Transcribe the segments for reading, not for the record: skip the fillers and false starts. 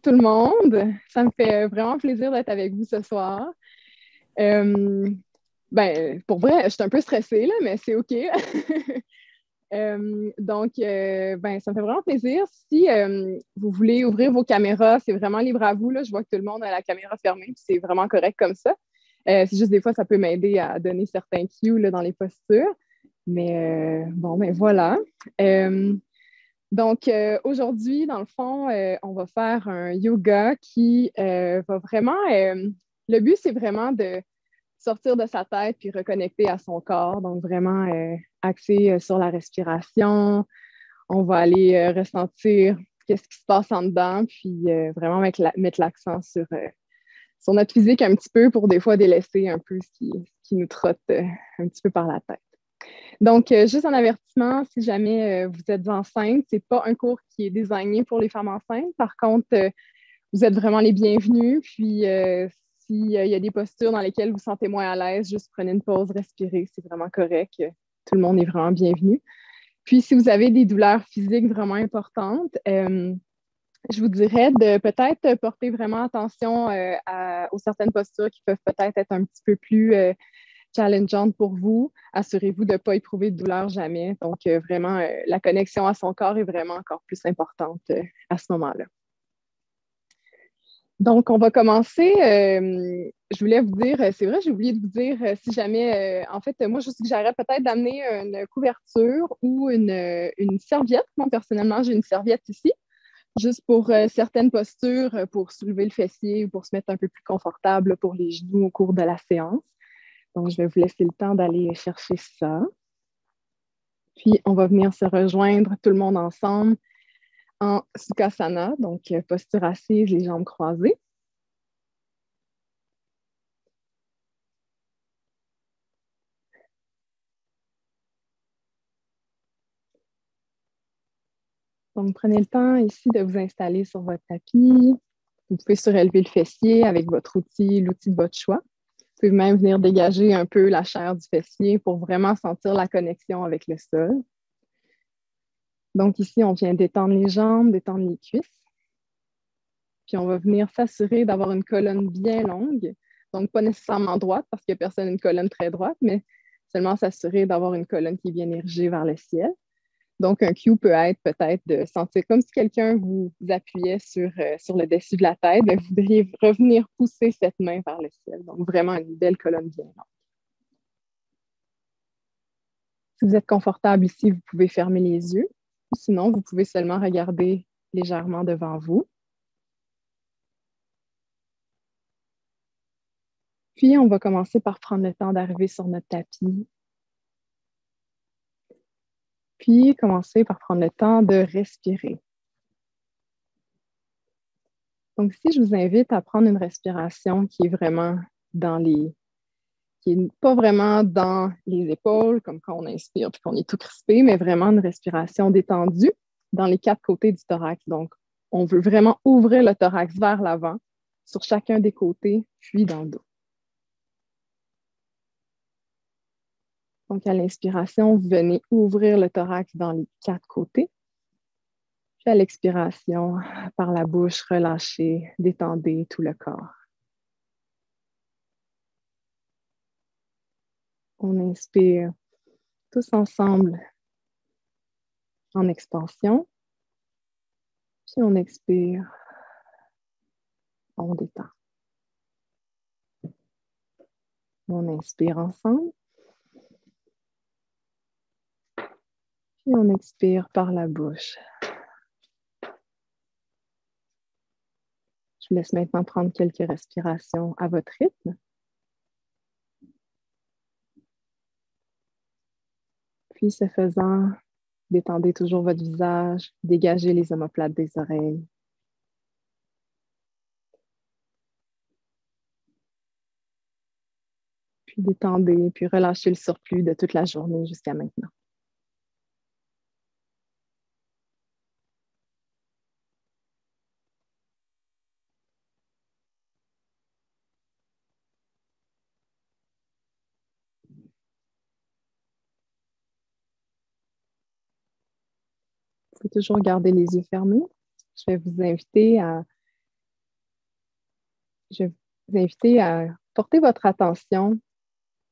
tout le monde. Ça me fait vraiment plaisir d'être avec vous ce soir. Euh, pour vrai, je suis un peu stressée, là, mais c'est OK. Ça me fait vraiment plaisir. Si vous voulez ouvrir vos caméras, c'est vraiment libre à vous, là. Je vois que tout le monde a la caméra fermée, puis c'est vraiment correct comme ça. C'est juste des fois, ça peut m'aider à donner certains cues là, dans les postures. Voilà. Euh, Aujourd'hui, dans le fond, on va faire un yoga qui va vraiment. Le but, c'est vraiment de sortir de sa tête puis reconnecter à son corps. Donc, vraiment axé sur la respiration. On va aller ressentir qu'est-ce qui se passe en dedans, puis vraiment mettre l'accent sur notre physique un petit peu pour des fois délaisser un peu ce qui nous trotte un petit peu par la tête. Donc, juste un avertissement, si jamais vous êtes enceinte, ce n'est pas un cours qui est désigné pour les femmes enceintes. Par contre, vous êtes vraiment les bienvenus. Puis, s'il y a des postures dans lesquelles vous vous sentez moins à l'aise, juste prenez une pause, respirez, c'est vraiment correct. Tout le monde est vraiment bienvenu. Puis, si vous avez des douleurs physiques vraiment importantes, je vous dirais de peut-être porter vraiment attention aux certaines postures qui peuvent peut-être être un petit peu plus challengeante pour vous. Assurez-vous de ne pas éprouver de douleur jamais. Donc, vraiment, la connexion à son corps est vraiment encore plus importante à ce moment-là. Donc, on va commencer. Je voulais vous dire, c'est vrai, j'ai oublié de vous dire, si jamais, en fait, moi, je suggérerais peut-être d'amener une couverture ou une serviette. Moi, personnellement, j'ai une serviette ici, juste pour certaines postures, pour soulever le fessier ou pour se mettre un peu plus confortable pour les genoux au cours de la séance. Donc, je vais vous laisser le temps d'aller chercher ça. Puis, on va venir se rejoindre tout le monde ensemble en Sukhasana, donc posture assise, les jambes croisées. Donc, prenez le temps ici de vous installer sur votre tapis. Vous pouvez surélever le fessier avec votre outil, l'outil de votre choix. Vous pouvez même venir dégager un peu la chair du fessier pour vraiment sentir la connexion avec le sol. Donc, ici, on vient détendre les jambes, détendre les cuisses. Puis, on va venir s'assurer d'avoir une colonne bien longue. Donc, pas nécessairement droite parce qu'il n'y a personne une colonne très droite, mais seulement s'assurer d'avoir une colonne qui est bien érigée vers le ciel. Donc, un cue peut être peut-être de sentir comme si quelqu'un vous appuyait sur le dessus de la tête, mais vous devriez revenir pousser cette main vers le ciel. Donc, vraiment une belle colonne bien longue. Si vous êtes confortable ici, vous pouvez fermer les yeux. Sinon, vous pouvez seulement regarder légèrement devant vous. Puis, on va commencer par prendre le temps d'arriver sur notre tapis. Puis, commencer par prendre le temps de respirer. Donc, si je vous invite à prendre une respiration qui est vraiment qui n'est pas vraiment dans les épaules, comme quand on inspire puis qu'on est tout crispé, mais vraiment une respiration détendue dans les quatre côtés du thorax. Donc, on veut vraiment ouvrir le thorax vers l'avant sur chacun des côtés, puis dans le dos. Donc, à l'inspiration, vous venez ouvrir le thorax dans les quatre côtés. Puis à l'expiration, par la bouche, relâchez, détendez tout le corps. On inspire tous ensemble en expansion. Puis on expire, on détend. On inspire ensemble. Puis on expire par la bouche. Je vous laisse maintenant prendre quelques respirations à votre rythme. Puis, ce faisant, détendez toujours votre visage, dégagez les omoplates des oreilles. Puis détendez, puis relâchez le surplus de toute la journée jusqu'à maintenant. Vous pouvez toujours garder les yeux fermés. Je vais vous inviter à je vais vous inviter à porter votre attention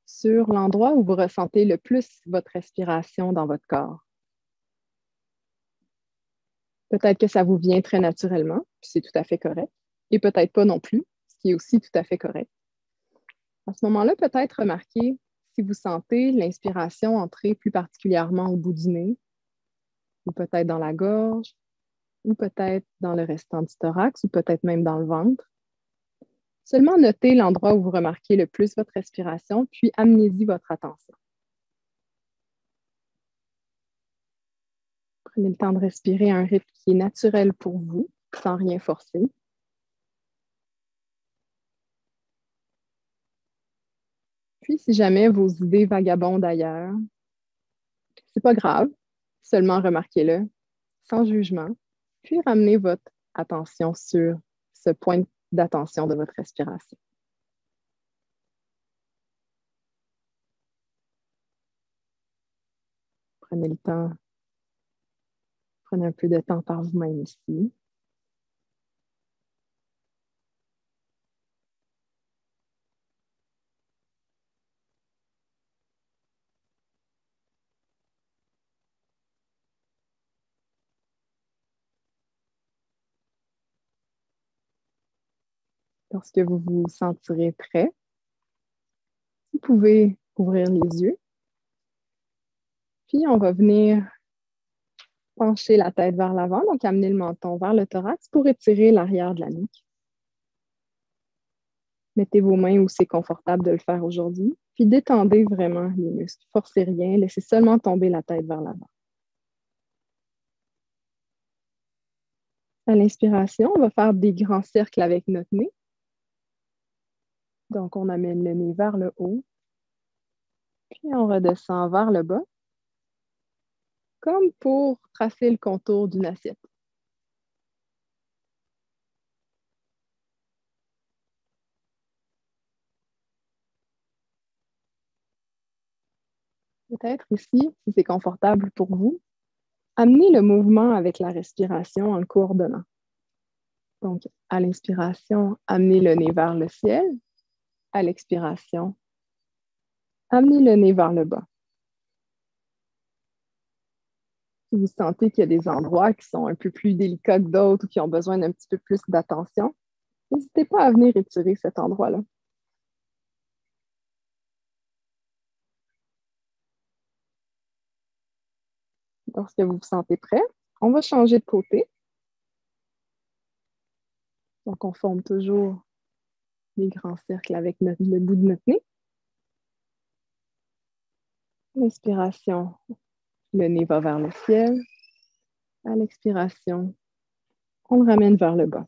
sur l'endroit où vous ressentez le plus votre respiration dans votre corps. Peut-être que ça vous vient très naturellement, puis c'est tout à fait correct, et peut-être pas non plus, ce qui est aussi tout à fait correct. À ce moment-là, peut-être remarquer si vous sentez l'inspiration entrer plus particulièrement au bout du nez, ou peut-être dans la gorge, ou peut-être dans le restant du thorax, ou peut-être même dans le ventre. Seulement notez l'endroit où vous remarquez le plus votre respiration, puis amenez-y votre attention. Prenez le temps de respirer à un rythme qui est naturel pour vous, sans rien forcer. Puis, si jamais vos idées vagabondent ailleurs, c'est pas grave, seulement remarquez-le, sans jugement, puis ramenez votre attention sur ce point d'attention de votre respiration. Prenez le temps, prenez un peu de temps par vous-même ici. Lorsque vous vous sentirez prêt, vous pouvez ouvrir les yeux. Puis, on va venir pencher la tête vers l'avant, donc amener le menton vers le thorax pour étirer l'arrière de la nuque. Mettez vos mains où c'est confortable de le faire aujourd'hui, puis détendez vraiment les muscles. Forcez rien, laissez seulement tomber la tête vers l'avant. À l'inspiration, on va faire des grands cercles avec notre nez. Donc, on amène le nez vers le haut, puis on redescend vers le bas, comme pour tracer le contour d'une assiette. Peut-être ici, si c'est confortable pour vous, amenez le mouvement avec la respiration en le coordonnant. Donc, à l'inspiration, amenez le nez vers le ciel. À l'expiration, amenez le nez vers le bas. Si vous sentez qu'il y a des endroits qui sont un peu plus délicats que d'autres ou qui ont besoin d'un petit peu plus d'attention, n'hésitez pas à venir étirer cet endroit-là. Lorsque vous vous sentez prêt, on va changer de côté. Donc, on forme toujours les grands cercles avec le bout de notre nez. L'inspiration, le nez va vers le ciel. À l'expiration, on le ramène vers le bas.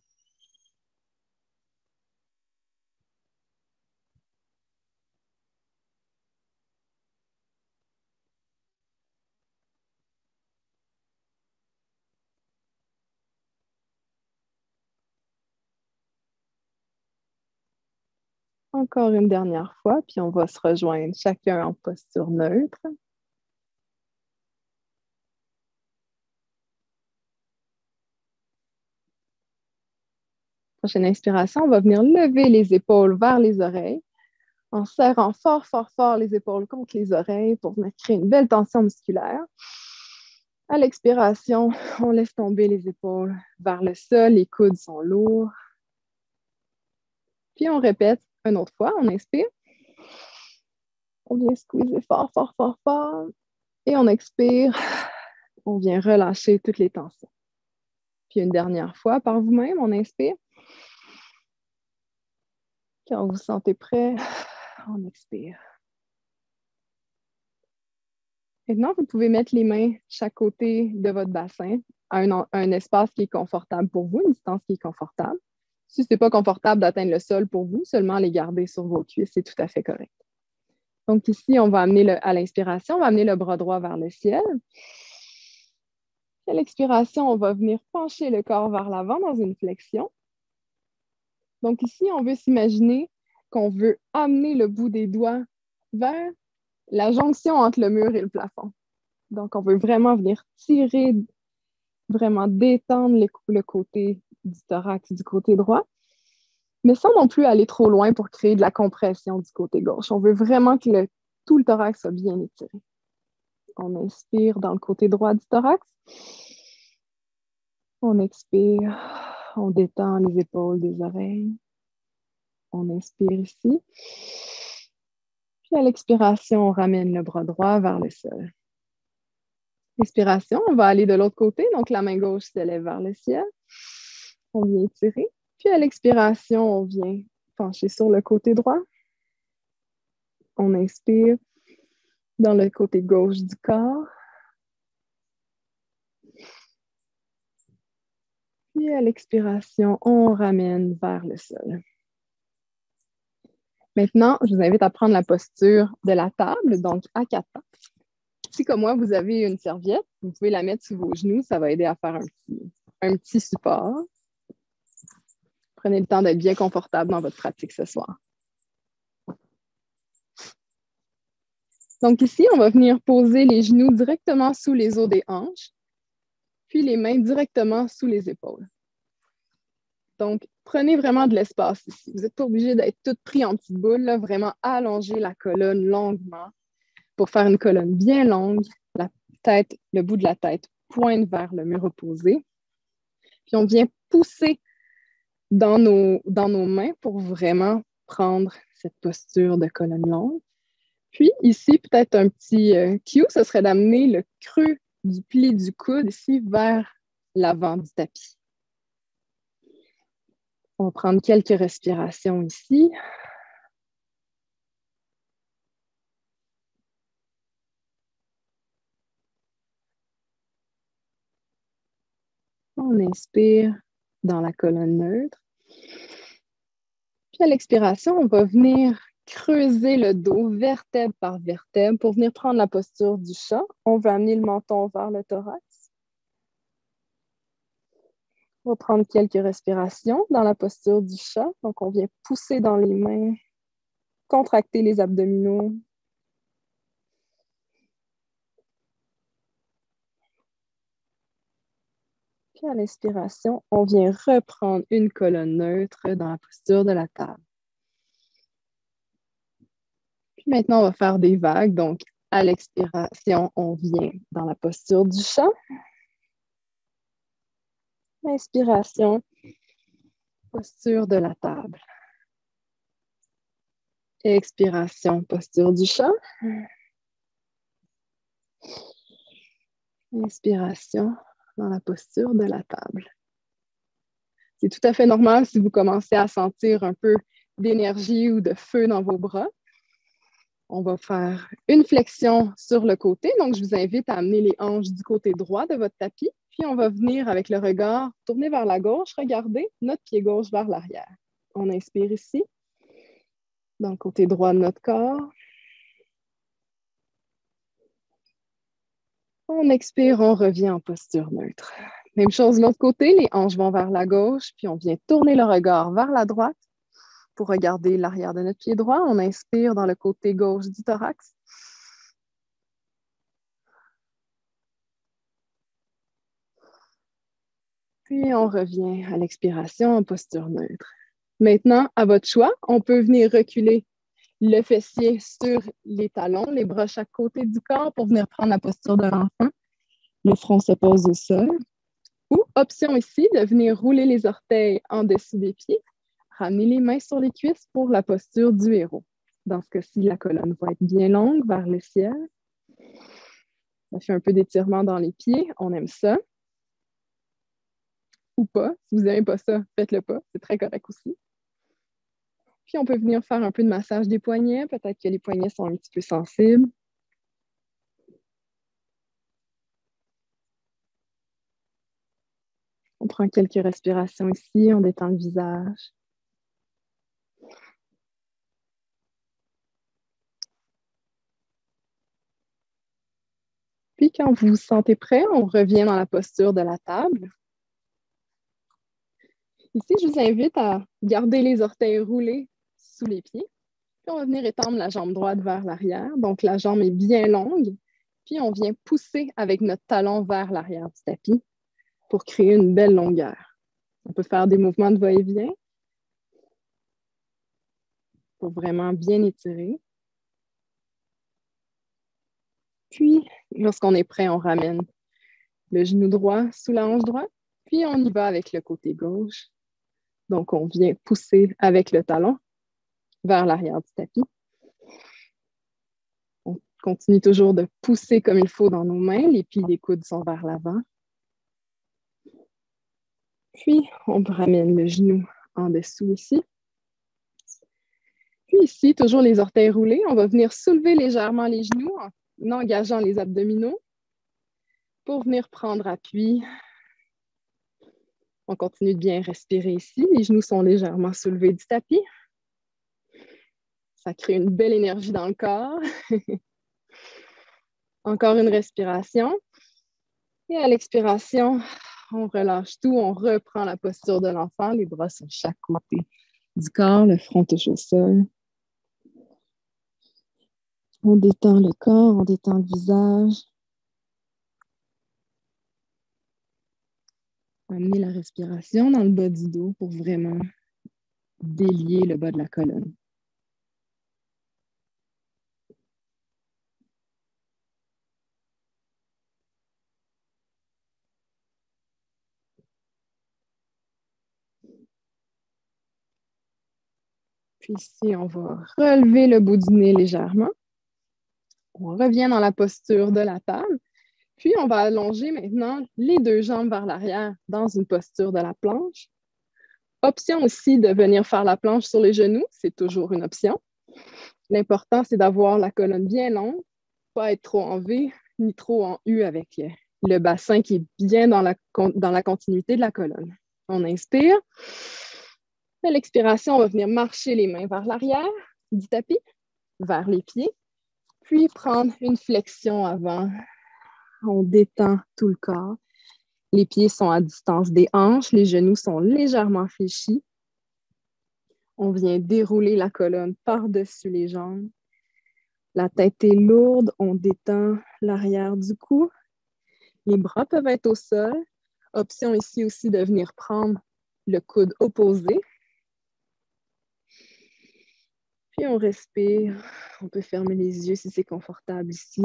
Encore une dernière fois, puis on va se rejoindre chacun en posture neutre. Prochaine inspiration, on va venir lever les épaules vers les oreilles en serrant fort, fort, fort les épaules contre les oreilles pour venir créer une belle tension musculaire. À l'expiration, on laisse tomber les épaules vers le sol, les coudes sont lourds. Puis on répète une autre fois, on inspire. On vient squeezer fort, fort, fort, fort. Et on expire, on vient relâcher toutes les tensions. Puis une dernière fois, par vous-même, on inspire. Quand vous vous sentez prêt, on expire. Maintenant, vous pouvez mettre les mains chaque côté de votre bassin à un espace qui est confortable pour vous, une distance qui est confortable. Si ce n'est pas confortable d'atteindre le sol pour vous, seulement les garder sur vos cuisses, c'est tout à fait correct. Donc ici, on va amener à l'inspiration, on va amener le bras droit vers le ciel. À l'expiration, on va venir pencher le corps vers l'avant dans une flexion. Donc ici, on veut s'imaginer qu'on veut amener le bout des doigts vers la jonction entre le mur et le plafond. Donc, on veut vraiment venir tirer, vraiment détendre le côté du thorax du côté droit. mais sans non plus aller trop loin pour créer de la compression du côté gauche. On veut vraiment que tout le thorax soit bien étiré. On inspire dans le côté droit du thorax. On expire, on détend les épaules des oreilles. On inspire ici. Puis à l'expiration, on ramène le bras droit vers le sol. Expiration, on va aller de l'autre côté, donc la main gauche s'élève vers le ciel. On vient étirer. Puis à l'expiration, on vient pencher sur le côté droit. On inspire dans le côté gauche du corps. Puis à l'expiration, on ramène vers le sol. Maintenant, je vous invite à prendre la posture de la table, donc à quatre pattes. Si, comme moi, vous avez une serviette, vous pouvez la mettre sous vos genoux. Ça va aider à faire un petit support. Prenez le temps d'être bien confortable dans votre pratique ce soir. Donc ici, on va venir poser les genoux directement sous les os des hanches, puis les mains directement sous les épaules. Donc, prenez vraiment de l'espace ici. Vous n'êtes pas obligé d'être tout pris en petites boules, là, vraiment allonger la colonne longuement pour faire une colonne bien longue. La tête, le bout de la tête pointe vers le mur opposé. Puis on vient pousser dans nos mains pour vraiment prendre cette posture de colonne longue. Puis ici, peut-être un petit cue, ce serait d'amener le creux du pli du coude ici vers l'avant du tapis. On va prendre quelques respirations ici. On inspire dans la colonne neutre. Puis à l'expiration, on va venir creuser le dos vertèbre par vertèbre pour venir prendre la posture du chat. On va amener le menton vers le thorax. On va prendre quelques respirations dans la posture du chat. Donc, on vient pousser dans les mains, contracter les abdominaux. Puis à l'expiration, on vient reprendre une colonne neutre dans la posture de la table. Puis maintenant, on va faire des vagues. Donc, à l'expiration, on vient dans la posture du chat. Inspiration, posture de la table. Expiration, posture du chat. Inspiration dans la posture de la table. C'est tout à fait normal si vous commencez à sentir un peu d'énergie ou de feu dans vos bras. On va faire une flexion sur le côté. Donc, je vous invite à amener les hanches du côté droit de votre tapis. Puis, on va venir avec le regard tourner vers la gauche, regarder notre pied gauche vers l'arrière. On inspire ici, dans le côté droit de notre corps. On expire, on revient en posture neutre. Même chose de l'autre côté, les hanches vont vers la gauche, puis on vient tourner le regard vers la droite pour regarder l'arrière de notre pied droit. On inspire dans le côté gauche du thorax. Puis on revient à l'expiration en posture neutre. Maintenant, à votre choix, on peut venir reculer le fessier sur les talons, les bras chaque côté du corps pour venir prendre la posture de l'enfant. Le front se pose au sol. Ou, option ici, de venir rouler les orteils en dessous des pieds, ramener les mains sur les cuisses pour la posture du héros. Dans ce cas-ci, la colonne va être bien longue vers le ciel. On fait un peu d'étirement dans les pieds, on aime ça. Ou pas, si vous n'aimez pas ça, faites-le pas, c'est très correct aussi. Puis on peut venir faire un peu de massage des poignets, peut-être que les poignets sont un petit peu sensibles. On prend quelques respirations ici, on détend le visage. Puis quand vous vous sentez prêt, on revient dans la posture de la table. Ici, je vous invite à garder les orteils roulés sous les pieds. Puis on va venir étendre la jambe droite vers l'arrière. Donc la jambe est bien longue. Puis on vient pousser avec notre talon vers l'arrière du tapis pour créer une belle longueur. On peut faire des mouvements de va-et-vient. pour vraiment bien étirer. Puis, lorsqu'on est prêt, on ramène le genou droit sous la hanche droite, puis on y va avec le côté gauche. Donc, on vient pousser avec le talon vers l'arrière du tapis. On continue toujours de pousser comme il faut dans nos mains. Les pieds des coudes sont vers l'avant. Puis, on ramène le genou en dessous ici. Puis ici, toujours les orteils roulés, on va venir soulever légèrement les genoux en engageant les abdominaux pour venir prendre appui. On continue de bien respirer ici. Les genoux sont légèrement soulevés du tapis. Ça crée une belle énergie dans le corps. Encore une respiration. Et à l'expiration, on relâche tout. On reprend la posture de l'enfant. Les bras sur chaque côté du corps. Le front touche au sol. On détend le corps, on détend le visage. Amener la respiration dans le bas du dos pour vraiment délier le bas de la colonne. Puis ici, on va relever le bout du nez légèrement. On revient dans la posture de la table. Puis, on va allonger maintenant les deux jambes vers l'arrière dans une posture de la planche. Option aussi de venir faire la planche sur les genoux, c'est toujours une option. L'important, c'est d'avoir la colonne bien longue, pas être trop en V ni trop en U avec le bassin qui est bien dans la continuité de la colonne. On inspire. À l'expiration, on va venir marcher les mains vers l'arrière du tapis, vers les pieds, puis prendre une flexion avant. On détend tout le corps. Les pieds sont à distance des hanches, les genoux sont légèrement fléchis. On vient dérouler la colonne par-dessus les jambes. La tête est lourde, on détend l'arrière du cou. Les bras peuvent être au sol. Option ici aussi de venir prendre le coude opposé. Puis on respire. On peut fermer les yeux si c'est confortable ici.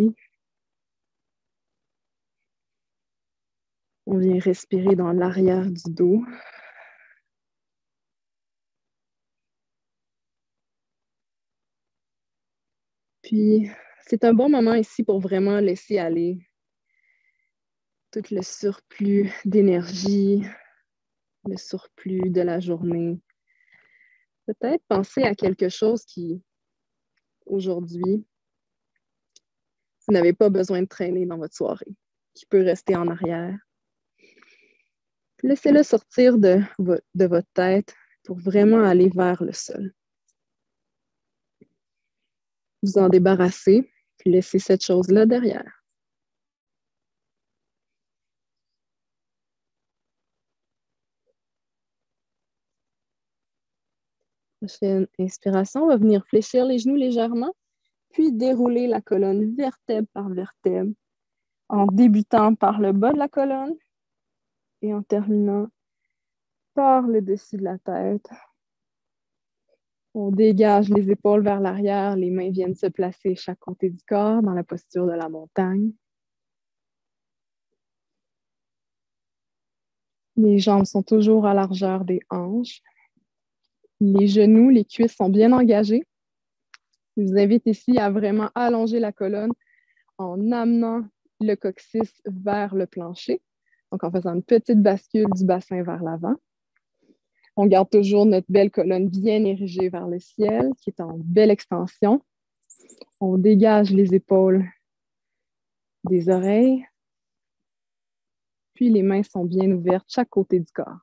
On vient respirer dans l'arrière du dos. Puis, c'est un bon moment ici pour vraiment laisser aller tout le surplus d'énergie, le surplus de la journée. Peut-être penser à quelque chose qui, aujourd'hui, vous n'avez pas besoin de traîner dans votre soirée, qui peut rester en arrière. Laissez-le sortir de votre tête pour vraiment aller vers le sol. Vous en débarrasser, puis laissez cette chose-là derrière. Prochaine inspiration, on va venir fléchir les genoux légèrement, puis dérouler la colonne vertèbre par vertèbre, en débutant par le bas de la colonne et en terminant par le dessus de la tête. On dégage les épaules vers l'arrière, les mains viennent se placer chaque côté du corps dans la posture de la montagne. Les jambes sont toujours à largeur des hanches. Les genoux, les cuisses sont bien engagés. Je vous invite ici à vraiment allonger la colonne en amenant le coccyx vers le plancher. Donc, en faisant une petite bascule du bassin vers l'avant. On garde toujours notre belle colonne bien érigée vers le ciel, qui est en belle extension. On dégage les épaules des oreilles. Puis, les mains sont bien ouvertes chaque côté du corps.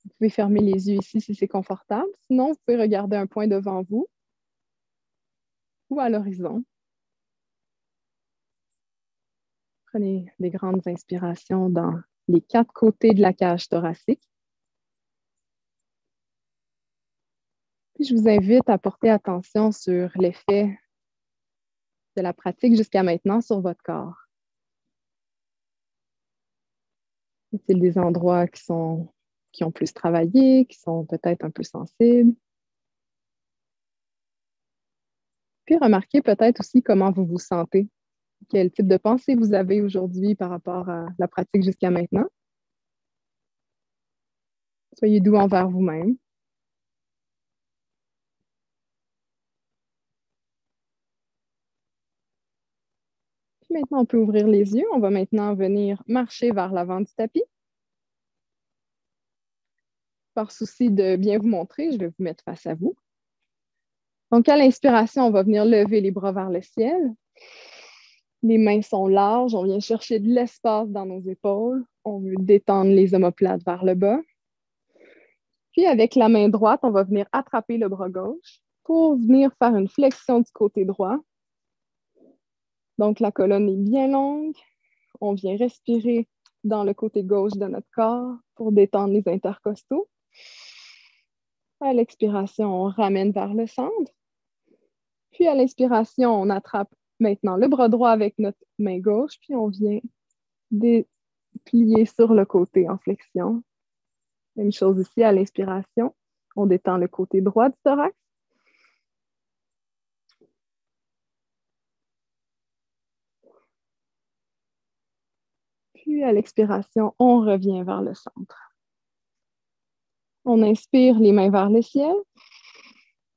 Vous pouvez fermer les yeux ici si c'est confortable. Sinon, vous pouvez regarder un point devant vous ou à l'horizon. Prenez des grandes inspirations dans les quatre côtés de la cage thoracique. Puis, je vous invite à porter attention sur l'effet de la pratique jusqu'à maintenant sur votre corps. Y a-t-il des endroits qui sont qui ont plus travaillé, qui sont peut-être un peu sensibles. Puis remarquez peut-être aussi comment vous vous sentez. Quel type de pensée vous avez aujourd'hui par rapport à la pratique jusqu'à maintenant. Soyez doux envers vous-même. Puis maintenant, on peut ouvrir les yeux. On va maintenant venir marcher vers l'avant du tapis. Par souci de bien vous montrer, je vais vous mettre face à vous. Donc, à l'inspiration, on va venir lever les bras vers le ciel. Les mains sont larges. On vient chercher de l'espace dans nos épaules. On veut détendre les omoplates vers le bas. Puis, avec la main droite, on va venir attraper le bras gauche pour venir faire une flexion du côté droit. Donc, la colonne est bien longue. On vient respirer dans le côté gauche de notre corps pour détendre les intercostaux. À l'expiration, on ramène vers le centre. Puis à l'inspiration, on attrape maintenant le bras droit avec notre main gauche, puis on vient déplier sur le côté en flexion. Même chose ici à l'inspiration. On détend le côté droit du thorax. Puis à l'expiration, on revient vers le centre. On inspire les mains vers le ciel.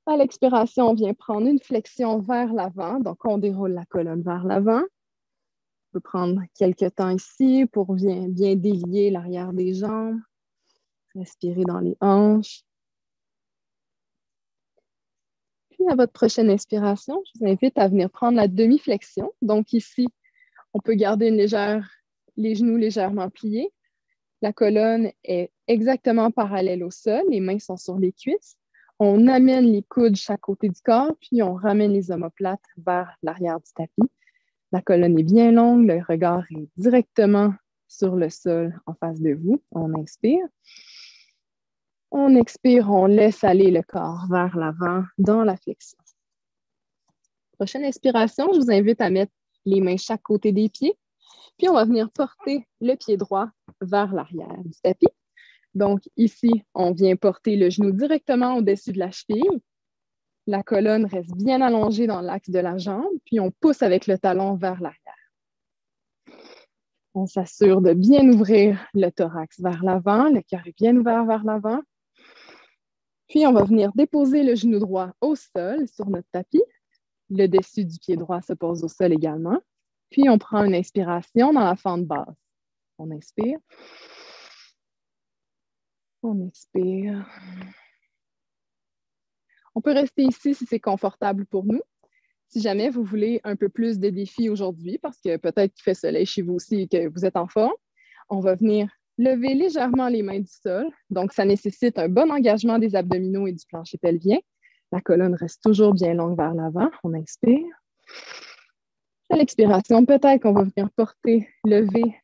À l'expiration, on vient prendre une flexion vers l'avant. Donc, on déroule la colonne vers l'avant. On peut prendre quelques temps ici pour bien délier l'arrière des jambes. Respirer dans les hanches. Puis, à votre prochaine inspiration, je vous invite à venir prendre la demi-flexion. Donc, ici, on peut garder les genoux légèrement pliés. La colonne est exactement parallèle au sol. Les mains sont sur les cuisses. On amène les coudes chaque côté du corps, puis on ramène les omoplates vers l'arrière du tapis. La colonne est bien longue, le regard est directement sur le sol en face de vous. On inspire. On expire, on laisse aller le corps vers l'avant dans la flexion. Prochaine inspiration, je vous invite à mettre les mains chaque côté des pieds. Puis on va venir porter le pied droit vers l'arrière du tapis. Donc ici, on vient porter le genou directement au-dessus de la cheville. La colonne reste bien allongée dans l'axe de la jambe, puis on pousse avec le talon vers l'arrière. On s'assure de bien ouvrir le thorax vers l'avant, le cœur est bien ouvert vers l'avant. Puis on va venir déposer le genou droit au sol sur notre tapis. Le dessus du pied droit se pose au sol également. Puis on prend une inspiration dans la fente basse. On inspire. On expire. On peut rester ici si c'est confortable pour nous. Si jamais vous voulez un peu plus de défis aujourd'hui, parce que peut-être qu'il fait soleil chez vous aussi et que vous êtes en forme, on va venir lever légèrement les mains du sol. Donc, ça nécessite un bon engagement des abdominaux et du plancher pelvien. La colonne reste toujours bien longue vers l'avant. On inspire. À l'expiration, peut-être qu'on va venir lever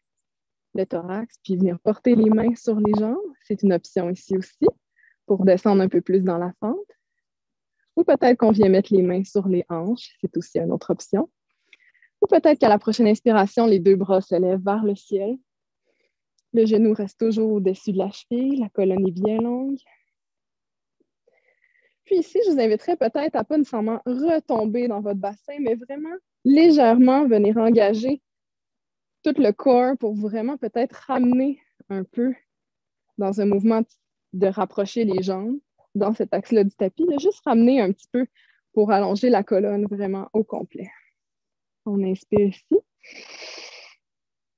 le thorax, puis venir porter les mains sur les jambes. C'est une option ici aussi pour descendre un peu plus dans la fente. Ou peut-être qu'on vient mettre les mains sur les hanches. C'est aussi une autre option. Ou peut-être qu'à la prochaine inspiration, les deux bras se lèvent vers le ciel. Le genou reste toujours au-dessus de la cheville. La colonne est bien longue. Puis ici, je vous inviterais peut-être à pas nécessairement retomber dans votre bassin, mais vraiment légèrement venir engager tout le corps pour vraiment peut-être ramener un peu dans un mouvement de rapprocher les jambes dans cet axe-là du tapis, de juste ramener un petit peu pour allonger la colonne vraiment au complet. On inspire ici.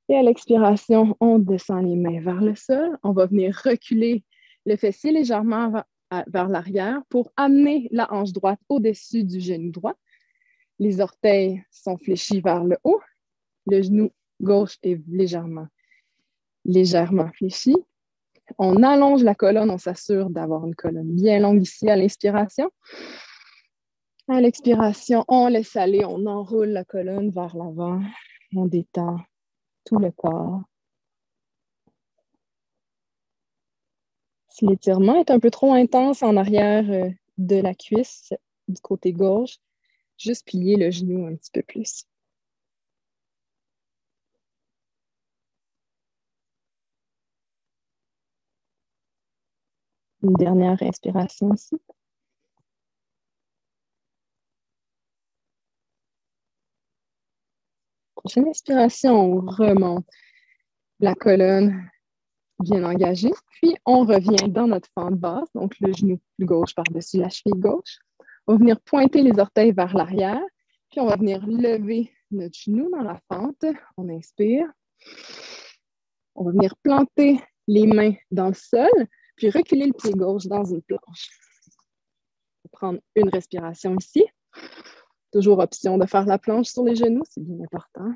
Et à l'expiration, on descend les mains vers le sol. On va venir reculer le fessier légèrement vers l'arrière pour amener la hanche droite au-dessus du genou droit. Les orteils sont fléchis vers le haut. Le genou gauche est légèrement fléchi. On allonge la colonne, on s'assure d'avoir une colonne bien longue ici à l'inspiration. À l'expiration, on laisse aller, on enroule la colonne vers l'avant. On détend tout le corps. Si l'étirement est un peu trop intense en arrière de la cuisse du côté gauche, juste plier le genou un petit peu plus. Une dernière inspiration ici. Prochaine inspiration, on remonte la colonne bien engagée. Puis, on revient dans notre fente basse, donc le genou gauche par-dessus la cheville gauche. On va venir pointer les orteils vers l'arrière. Puis, on va venir lever notre genou dans la fente. On inspire. On va venir planter les mains dans le sol, puis reculer le pied gauche dans une planche. On va prendre une respiration ici. Toujours option de faire la planche sur les genoux, c'est bien important.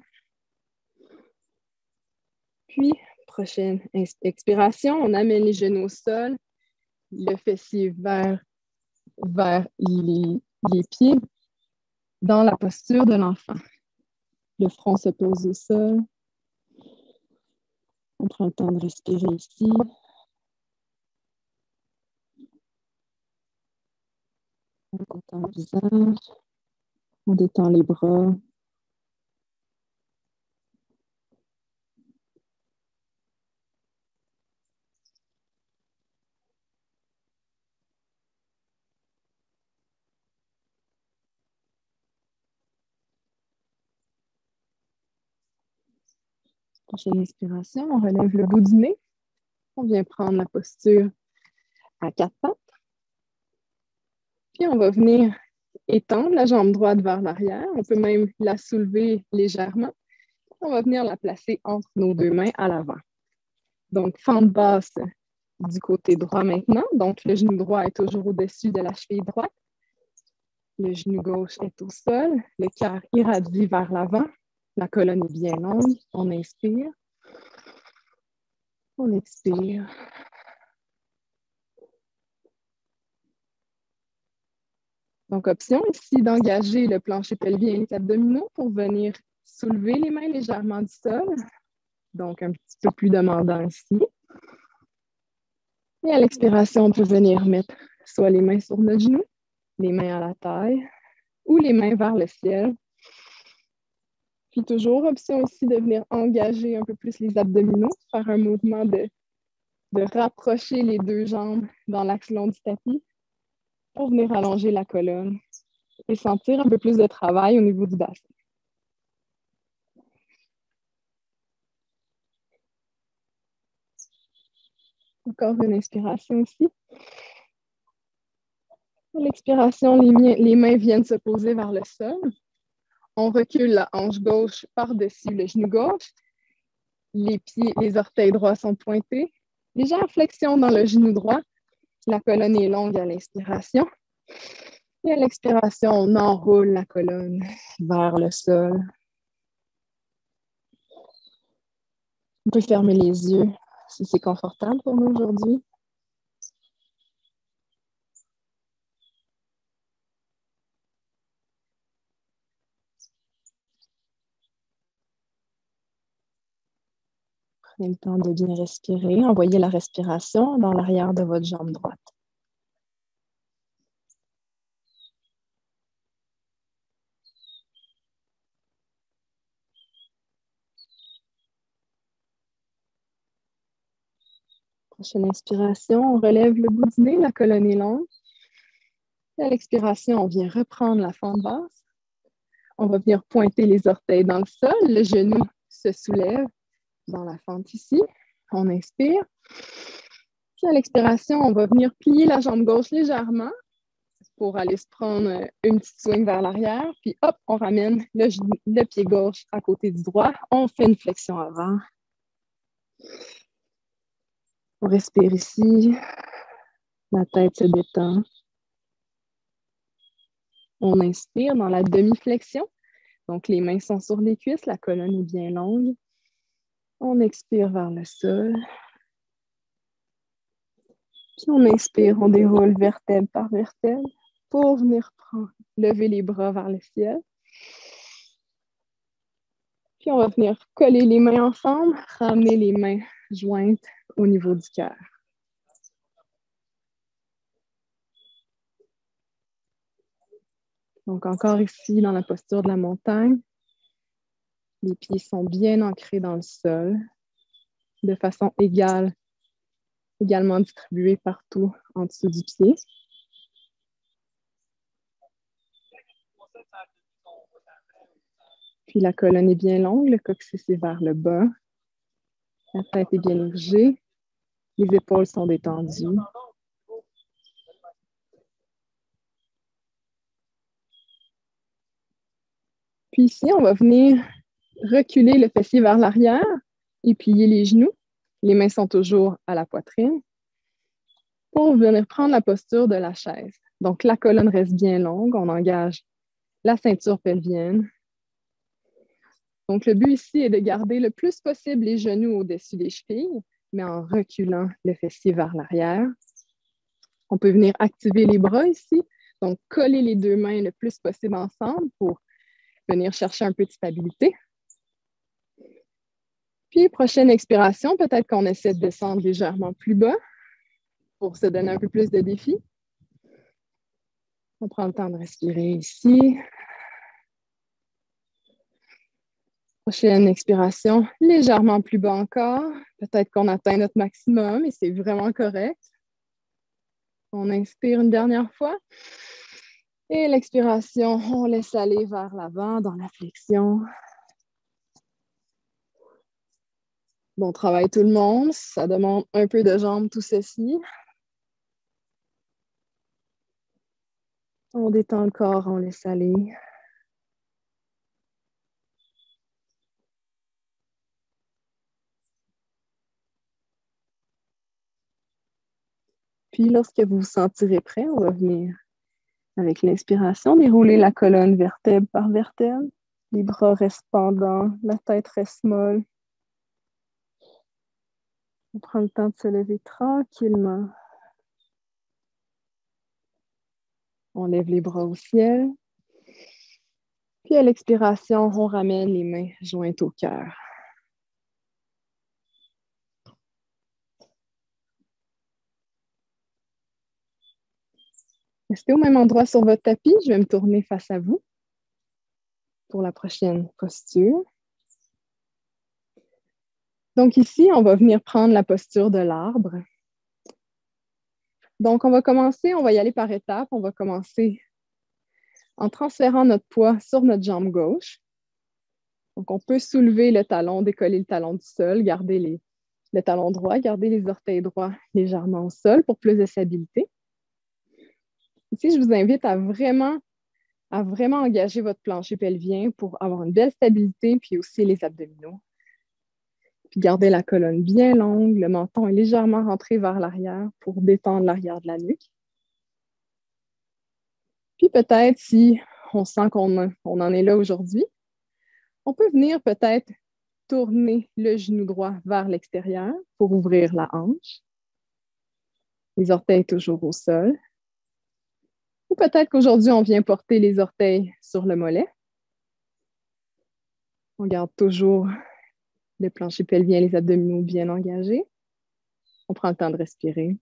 Puis, prochaine expiration, on amène les genoux au sol, le fessier vers les pieds dans la posture de l'enfant. Le front se pose au sol. On prend le temps de respirer ici. On détend le visage. On détend les bras. Prochaine inspiration, on relève le bout du nez. On vient prendre la posture à quatre pattes. Puis on va venir étendre la jambe droite vers l'arrière. On peut même la soulever légèrement. On va venir la placer entre nos deux mains à l'avant. Donc, fente basse du côté droit maintenant. Donc, le genou droit est toujours au-dessus de la cheville droite. Le genou gauche est au sol. Le cœur irradie vers l'avant. La colonne est bien longue. On inspire. On expire. Donc, option ici d'engager le plancher pelvien et les abdominaux pour venir soulever les mains légèrement du sol. Donc, un petit peu plus demandant ici. Et à l'expiration, on peut venir mettre soit les mains sur notre genou, les mains à la taille ou les mains vers le ciel. Puis toujours, option aussi de venir engager un peu plus les abdominaux, faire un mouvement de rapprocher les deux jambes dans l'axe long du tapis pour venir allonger la colonne et sentir un peu plus de travail au niveau du bassin. Encore une inspiration ici. Pour l'expiration, les mains viennent se poser vers le sol. On recule la hanche gauche par-dessus le genou gauche. Les pieds, les orteils droits sont pointés. Légère flexion dans le genou droit. La colonne est longue à l'inspiration. Et à l'expiration, on enroule la colonne vers le sol. On peut fermer les yeux si c'est confortable pour nous aujourd'hui. Prenez le temps de bien respirer. Envoyez la respiration dans l'arrière de votre jambe droite. Prochaine inspiration, on relève le bout du nez, la colonne est longue. Et à l'expiration, on vient reprendre la fente basse. On va venir pointer les orteils dans le sol. Le genou se soulève dans la fente ici. On inspire. Puis à l'expiration, on va venir plier la jambe gauche légèrement pour aller se prendre une petite swing vers l'arrière. Puis hop, on ramène le pied gauche à côté du droit. On fait une flexion avant. On respire ici. La tête se détend. On inspire dans la demi-flexion. Donc, les mains sont sur les cuisses. La colonne est bien longue. On expire vers le sol. Puis on inspire, on déroule vertèbre par vertèbre pour venir lever les bras vers le ciel. Puis on va venir coller les mains ensemble, ramener les mains jointes au niveau du cœur. Donc encore ici, dans la posture de la montagne, les pieds sont bien ancrés dans le sol, de façon égale également distribué partout en dessous du pied. Puis la colonne est bien longue, le coccyx est vers le bas. La tête est bien érigée. Les épaules sont détendues. Puis ici, on va venir reculer le fessier vers l'arrière et plier les genoux. Les mains sont toujours à la poitrine pour venir prendre la posture de la chaise. Donc, la colonne reste bien longue. On engage la ceinture pelvienne. Donc, le but ici est de garder le plus possible les genoux au-dessus des chevilles, mais en reculant le fessier vers l'arrière. On peut venir activer les bras ici. Donc, coller les deux mains le plus possible ensemble pour venir chercher un peu de stabilité. Puis, prochaine expiration, peut-être qu'on essaie de descendre légèrement plus bas pour se donner un peu plus de défi. On prend le temps de respirer ici. Prochaine expiration, légèrement plus bas encore. Peut-être qu'on atteint notre maximum et c'est vraiment correct. On inspire une dernière fois. Et l'expiration, on laisse aller vers l'avant dans la flexion. Bon travail tout le monde. Ça demande un peu de jambes tout ceci. On détend le corps, on laisse aller. Puis lorsque vous vous sentirez prêt, on va venir avec l'inspiration, dérouler la colonne vertèbre par vertèbre. Les bras restent pendants, la tête reste molle. On prend le temps de se lever tranquillement. On lève les bras au ciel. Puis à l'expiration, on ramène les mains jointes au cœur. Restez au même endroit sur votre tapis. Je vais me tourner face à vous pour la prochaine posture. Donc ici, on va venir prendre la posture de l'arbre. Donc on va commencer, on va y aller par étapes. On va commencer en transférant notre poids sur notre jambe gauche. Donc on peut soulever le talon, décoller le talon du sol, garder le talon droit, garder les orteils droits légèrement au sol pour plus de stabilité. Ici, je vous invite à vraiment engager votre plancher pelvien pour avoir une belle stabilité, puis aussi les abdominaux. Puis gardez la colonne bien longue, le menton est légèrement rentré vers l'arrière pour détendre l'arrière de la nuque. Puis peut-être, si on sent qu'on en est là aujourd'hui, on peut venir peut-être tourner le genou droit vers l'extérieur pour ouvrir la hanche. Les orteils toujours au sol. Ou peut-être qu'aujourd'hui, on vient porter les orteils sur le mollet. On garde toujours le plancher pelvien, les abdominaux bien engagés. On prend le temps de respirer.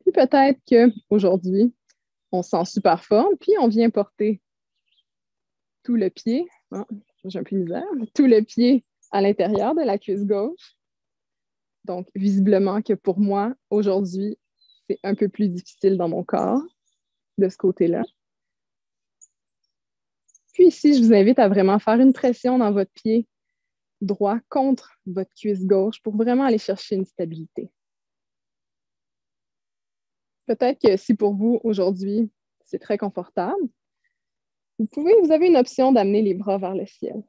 Puis peut-être qu'aujourd'hui, on se sent super forme, puis on vient porter tout le pied, j'ai un peu de misère, tout le pied à l'intérieur de la cuisse gauche. Donc, visiblement que pour moi, aujourd'hui, c'est un peu plus difficile dans mon corps de ce côté-là. Puis ici, je vous invite à vraiment faire une pression dans votre pied droit contre votre cuisse gauche pour vraiment aller chercher une stabilité. Peut-être que si pour vous, aujourd'hui, c'est très confortable, vous avez une option d'amener les bras vers le ciel.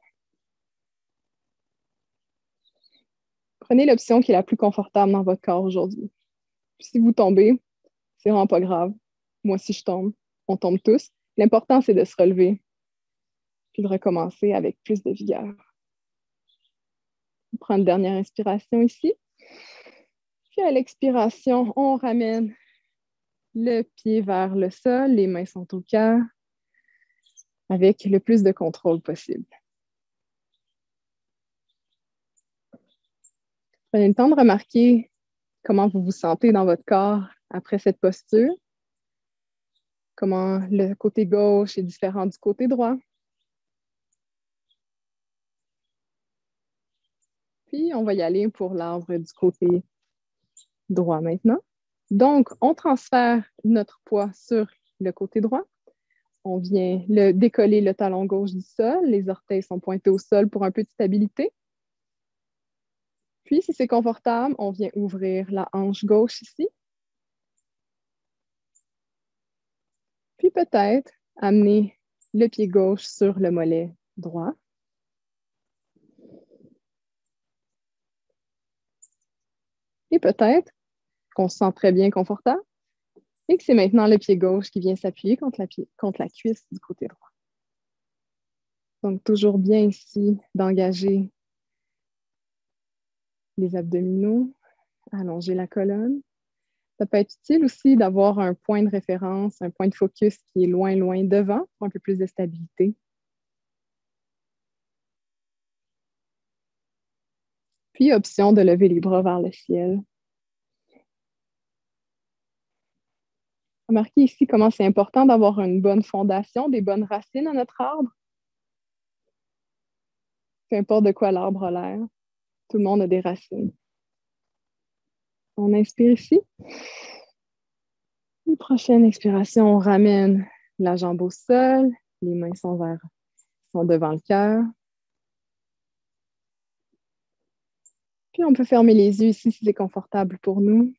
Prenez l'option qui est la plus confortable dans votre corps aujourd'hui. Si vous tombez, c'est vraiment pas grave. Moi, si je tombe, on tombe tous. L'important, c'est de se relever puis de recommencer avec plus de vigueur. On prend une dernière inspiration ici. Puis à l'expiration, on ramène le pied vers le sol, les mains sont au cœur, avec le plus de contrôle possible. Prenez le temps de remarquer comment vous vous sentez dans votre corps après cette posture, comment le côté gauche est différent du côté droit. Puis, on va y aller pour l'arbre du côté droit maintenant. Donc, on transfère notre poids sur le côté droit. On vient décoller le talon gauche du sol. Les orteils sont pointés au sol pour un peu de stabilité. Puis, si c'est confortable, on vient ouvrir la hanche gauche ici. Puis peut-être amener le pied gauche sur le mollet droit. Et peut-être qu'on se sent très bien confortable et que c'est maintenant le pied gauche qui vient s'appuyer contre la cuisse du côté droit. Donc, toujours bien ici d'engager les abdominaux, allonger la colonne. Ça peut être utile aussi d'avoir un point de référence, un point de focus qui est loin, loin devant pour un peu plus de stabilité. Puis, option de lever les bras vers le ciel. Remarquez ici comment c'est important d'avoir une bonne fondation, des bonnes racines à notre arbre. Peu importe de quoi l'arbre a l'air, tout le monde a des racines. On inspire ici. Une prochaine expiration, on ramène la jambe au sol. Les mains sont devant le cœur. Puis on peut fermer les yeux ici si c'est confortable pour nous.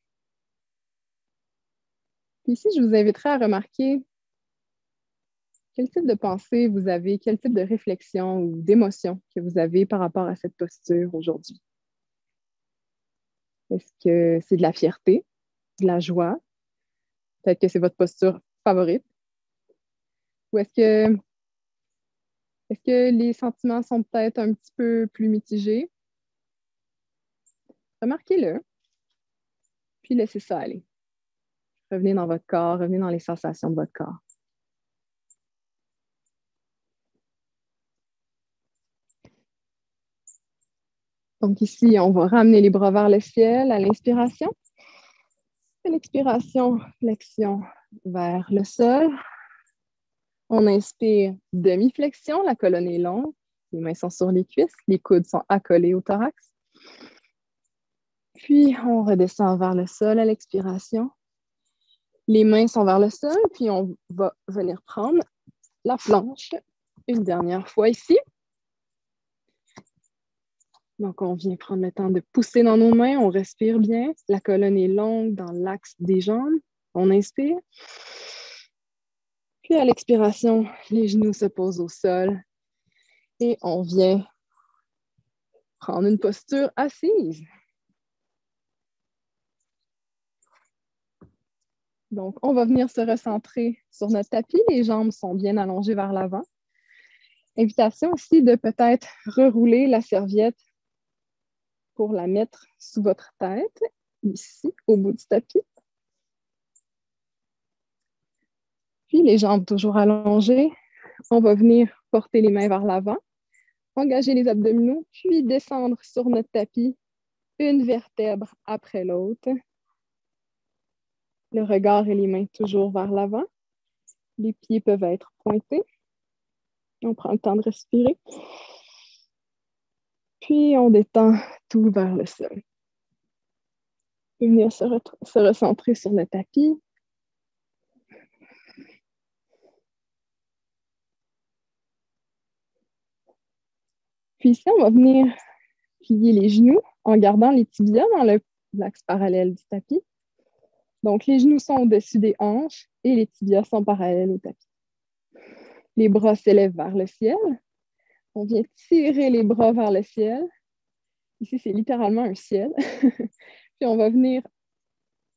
Puis ici, je vous inviterai à remarquer quel type de pensée vous avez, quel type de réflexion ou d'émotion que vous avez par rapport à cette posture aujourd'hui. Est-ce que c'est de la fierté, de la joie? Peut-être que c'est votre posture favorite. Ou est-ce que les sentiments sont peut-être un petit peu plus mitigés? Remarquez-le, puis laissez ça aller. Revenez dans votre corps, revenez dans les sensations de votre corps. Donc ici, on va ramener les bras vers le ciel à l'inspiration. À l'expiration, flexion vers le sol. On inspire, demi-flexion, la colonne est longue, les mains sont sur les cuisses, les coudes sont accolés au thorax. Puis, on redescend vers le sol à l'expiration. Les mains sont vers le sol, puis on va venir prendre la planche une dernière fois ici. Donc, on vient prendre le temps de pousser dans nos mains, on respire bien. La colonne est longue dans l'axe des jambes. On inspire. Puis, à l'expiration, les genoux se posent au sol et on vient prendre une posture assise. Donc, on va venir se recentrer sur notre tapis. Les jambes sont bien allongées vers l'avant. Invitation aussi de peut-être rerouler la serviette pour la mettre sous votre tête, ici, au bout du tapis. Puis, les jambes toujours allongées. On va venir porter les mains vers l'avant, engager les abdominaux, puis descendre sur notre tapis, une vertèbre après l'autre. Le regard et les mains toujours vers l'avant. Les pieds peuvent être pointés. On prend le temps de respirer. Puis, on détend tout vers le sol. On peut venir se recentrer sur le tapis. Puis ici, on va venir plier les genoux en gardant les tibias dans l'axe parallèle du tapis. Donc, les genoux sont au-dessus des hanches et les tibias sont parallèles au tapis. Les bras s'élèvent vers le ciel. On vient tirer les bras vers le ciel. Ici, c'est littéralement un ciel. Puis, on va venir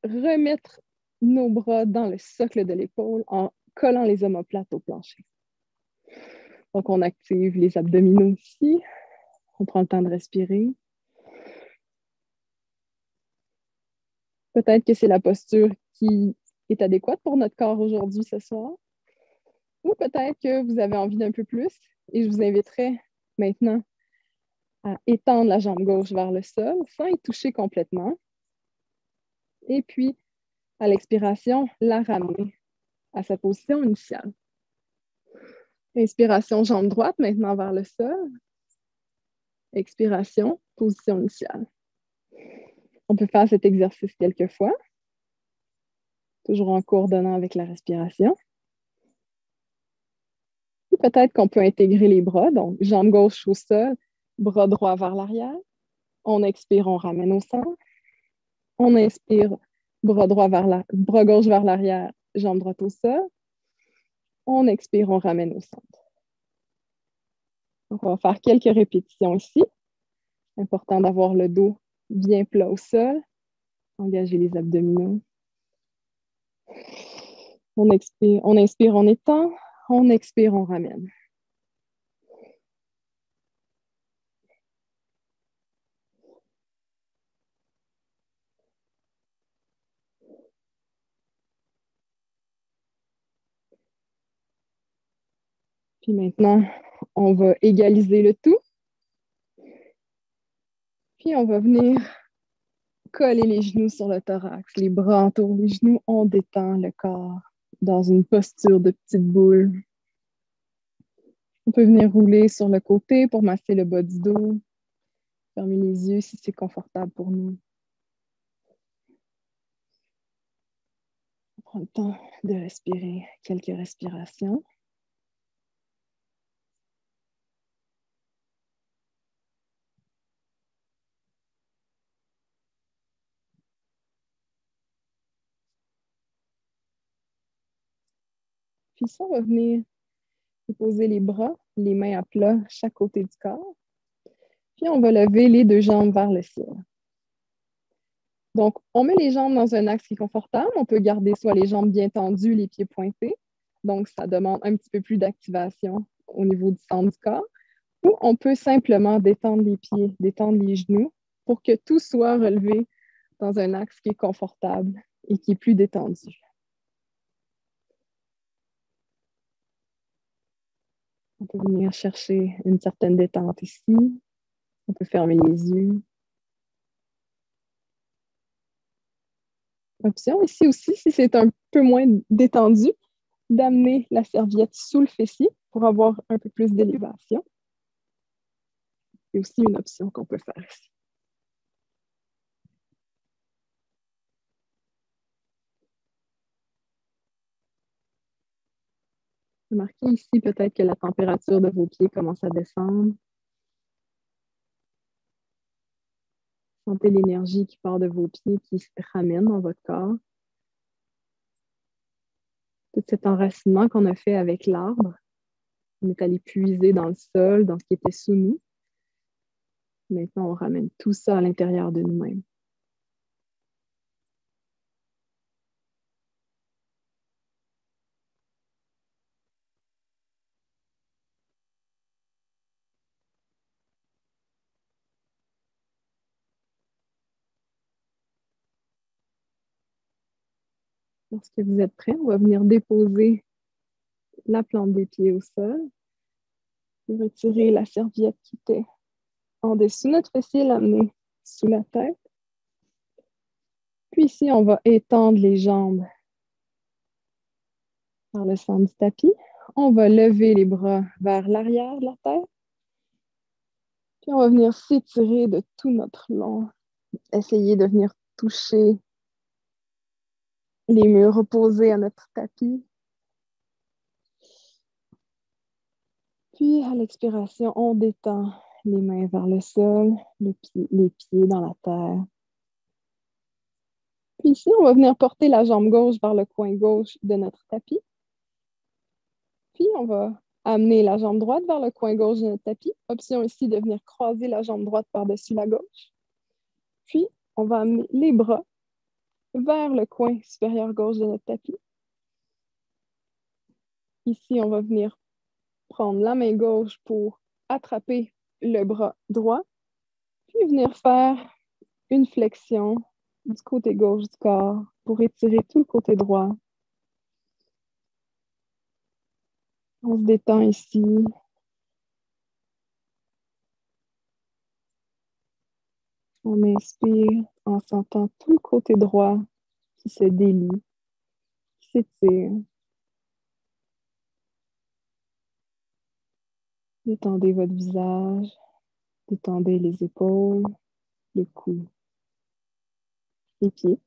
remettre nos bras dans le socle de l'épaule en collant les omoplates au plancher. Donc, on active les abdominaux ici. On prend le temps de respirer. Peut-être que c'est la posture qui est adéquate pour notre corps aujourd'hui, ce soir. Ou peut-être que vous avez envie d'un peu plus. Et je vous inviterai maintenant à étendre la jambe gauche vers le sol sans y toucher complètement. Et puis, à l'expiration, la ramener à sa position initiale. Inspiration, jambe droite maintenant vers le sol. Expiration, Position initiale. On peut faire cet exercice quelques fois, toujours en coordonnant avec la respiration. Puis peut-être qu'on peut intégrer les bras, donc jambe gauche au sol, bras droit vers l'arrière. On expire, on ramène au centre. On inspire, bras gauche vers l'arrière, jambe droite au sol. On expire, on ramène au centre. Donc, on va faire quelques répétitions ici. Important d'avoir le dos bien plat au sol. Engager les abdominaux. On inspire, on étend. On expire, on ramène. Puis maintenant, on va égaliser le tout. Puis on va venir coller les genoux sur le thorax. Les bras entourent les genoux. On détend le corps dans une posture de petite boule. On peut venir rouler sur le côté pour masser le bas du dos. Fermer les yeux si c'est confortable pour nous. On prend le temps de respirer quelques respirations. Puis ça, on va venir poser les bras, les mains à plat, chaque côté du corps. Puis on va lever les deux jambes vers le ciel. Donc, on met les jambes dans un axe qui est confortable. On peut garder soit les jambes bien tendues, les pieds pointés. Donc, ça demande un petit peu plus d'activation au niveau du centre du corps. Ou on peut simplement détendre les pieds, détendre les genoux pour que tout soit relevé dans un axe qui est confortable et qui est plus détendu. On peut venir chercher une certaine détente ici. On peut fermer les yeux. Option ici aussi, si c'est un peu moins détendu, d'amener la serviette sous le fessier pour avoir un peu plus d'élévation. C'est aussi une option qu'on peut faire ici. Remarquez ici peut-être que la température de vos pieds commence à descendre. Sentez l'énergie qui part de vos pieds qui se ramène dans votre corps. Tout cet enracinement qu'on a fait avec l'arbre, on est allé puiser dans le sol, dans ce qui était sous nous. Maintenant, on ramène tout ça à l'intérieur de nous-mêmes. Lorsque vous êtes prêts, on va venir déposer la plante des pieds au sol. Retirer la serviette qui était en dessous de notre fessier, l'amener sous la tête. Puis ici, on va étendre les jambes vers le centre du tapis. On va lever les bras vers l'arrière de la tête. Puis on va venir s'étirer de tout notre long. Essayer de venir toucher les murs opposés à notre tapis. Puis à l'expiration, on détend les mains vers le sol, les pieds dans la terre. Puis ici, on va venir porter la jambe gauche vers le coin gauche de notre tapis. Puis on va amener la jambe droite vers le coin gauche de notre tapis. Option ici de venir croiser la jambe droite par-dessus la gauche. Puis on va amener les bras vers le coin supérieur gauche de notre tapis. Ici, on va venir prendre la main gauche pour attraper le bras droit, puis venir faire une flexion du côté gauche du corps pour étirer tout le côté droit. On se détend ici. On inspire en sentant tout le côté droit qui se délie, qui s'étire. Détendez votre visage. Détendez les épaules, le cou, les pieds.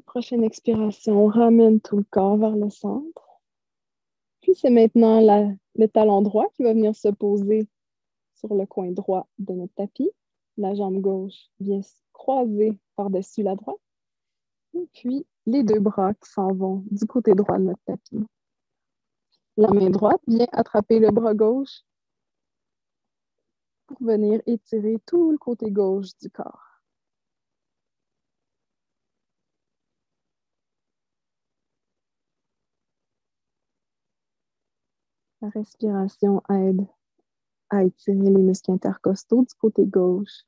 Prochaine expiration, on ramène tout le corps vers le centre. Puis c'est maintenant le talon droit qui va venir se poser sur le coin droit de notre tapis. La jambe gauche vient se croiser par-dessus la droite. Et puis les deux bras qui s'en vont du côté droit de notre tapis. La main droite vient attraper le bras gauche pour venir étirer tout le côté gauche du corps. La respiration aide à étirer les muscles intercostaux du côté gauche,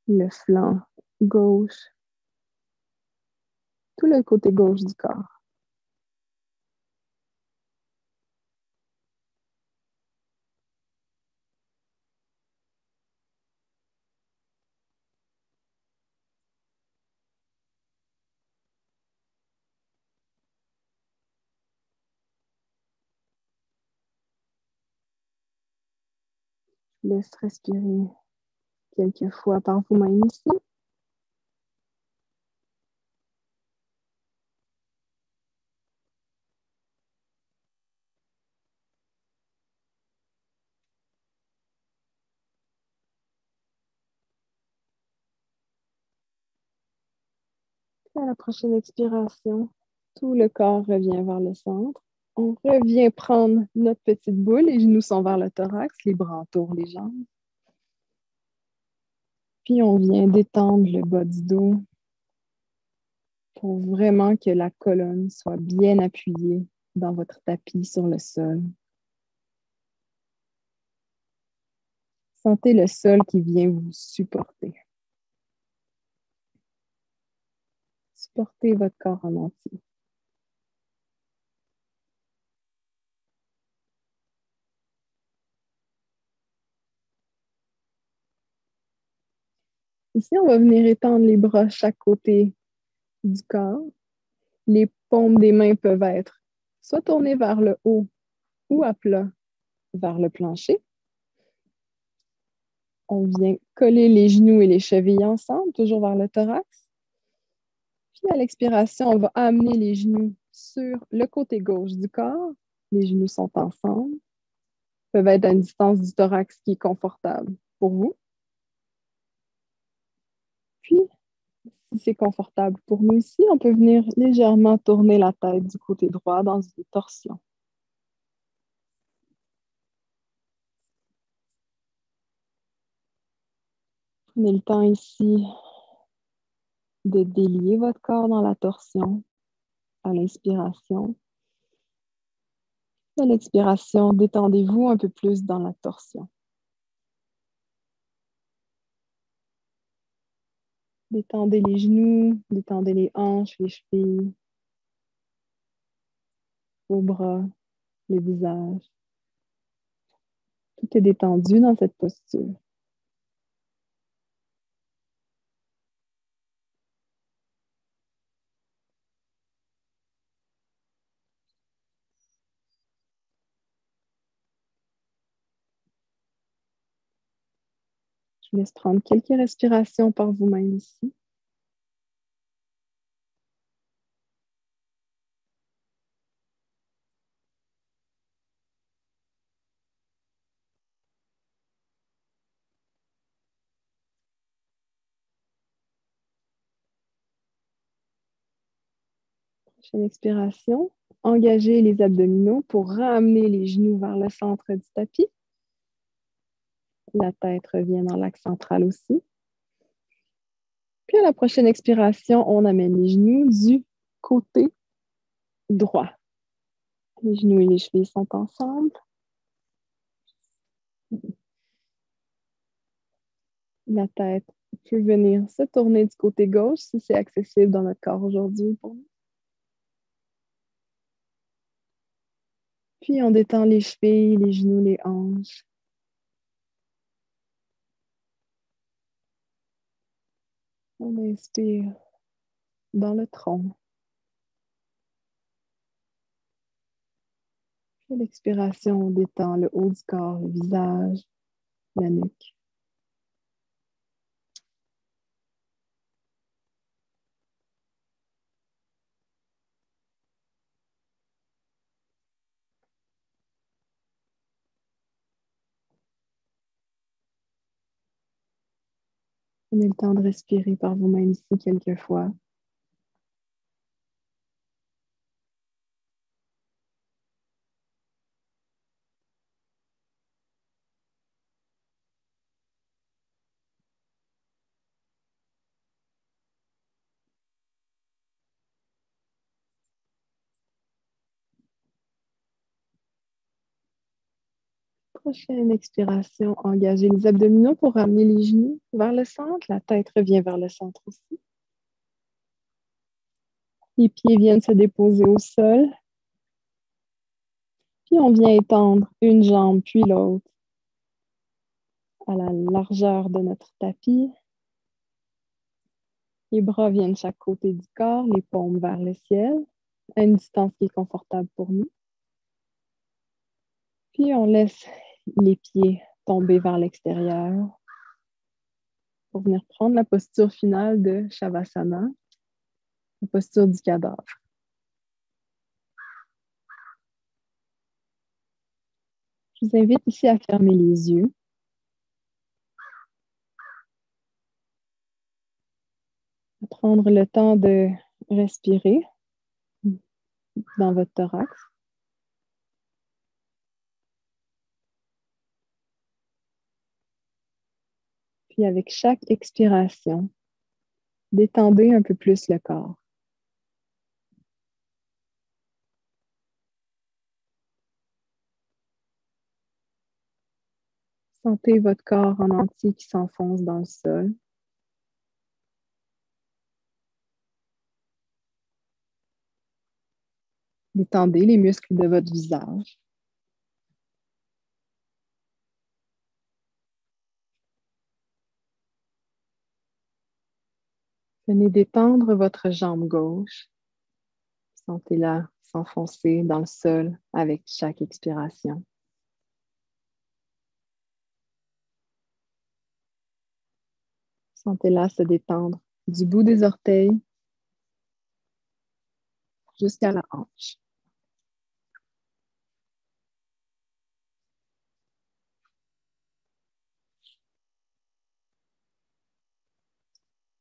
le flanc gauche, tout le côté gauche du corps. Laisse respirer quelques fois par vous-même ici. À la prochaine expiration, tout le corps revient vers le centre. On revient prendre notre petite boule, les genoux sont vers le thorax, les bras entourent les jambes. Puis on vient détendre le bas du dos pour vraiment que la colonne soit bien appuyée dans votre tapis sur le sol. Sentez le sol qui vient vous supporter. Supportez votre corps en entier. Ici, on va venir étendre les bras chaque côté du corps. Les paumes des mains peuvent être soit tournées vers le haut ou à plat vers le plancher. On vient coller les genoux et les chevilles ensemble, toujours vers le thorax. Puis à l'expiration, on va amener les genoux sur le côté gauche du corps. Les genoux sont ensemble. Peuvent être à une distance du thorax qui est confortable pour vous. Puis, si c'est confortable pour nous ici, on peut venir légèrement tourner la tête du côté droit dans une torsion. Prenez le temps ici de délier votre corps dans la torsion à l'inspiration. À l'expiration, détendez-vous un peu plus dans la torsion. Détendez les genoux, détendez les hanches, les chevilles, vos bras, le visage. Tout est détendu dans cette posture. Je vous laisse prendre quelques respirations par vous-même ici. Prochaine expiration, engagez les abdominaux pour ramener les genoux vers le centre du tapis. La tête revient dans l'axe central aussi. Puis à la prochaine expiration, on amène les genoux du côté droit. Les genoux et les chevilles sont ensemble. La tête peut venir se tourner du côté gauche si c'est accessible dans notre corps aujourd'hui pour nous. Puis on détend les chevilles, les genoux, les hanches. On inspire dans le tronc. Puis l'expiration, on détend le haut du corps, le visage, la nuque. Prenez le temps de respirer par vous-même ici quelques fois. Prochaine expiration, engagez les abdominaux pour ramener les genoux vers le centre. La tête revient vers le centre aussi. Les pieds viennent se déposer au sol. Puis on vient étendre une jambe puis l'autre à la largeur de notre tapis. Les bras viennent de chaque côté du corps, les paumes vers le ciel, à une distance qui est confortable pour nous. Puis on laisse les pieds tomber vers l'extérieur pour venir prendre la posture finale de Shavasana, la posture du cadavre. Je vous invite ici à fermer les yeux. À prendre le temps de respirer dans votre thorax. Puis avec chaque expiration, détendez un peu plus le corps. Sentez votre corps en entier qui s'enfonce dans le sol. Détendez les muscles de votre visage. Venez détendre votre jambe gauche. Sentez-la s'enfoncer dans le sol avec chaque expiration. Sentez-la se détendre du bout des orteils jusqu'à la hanche.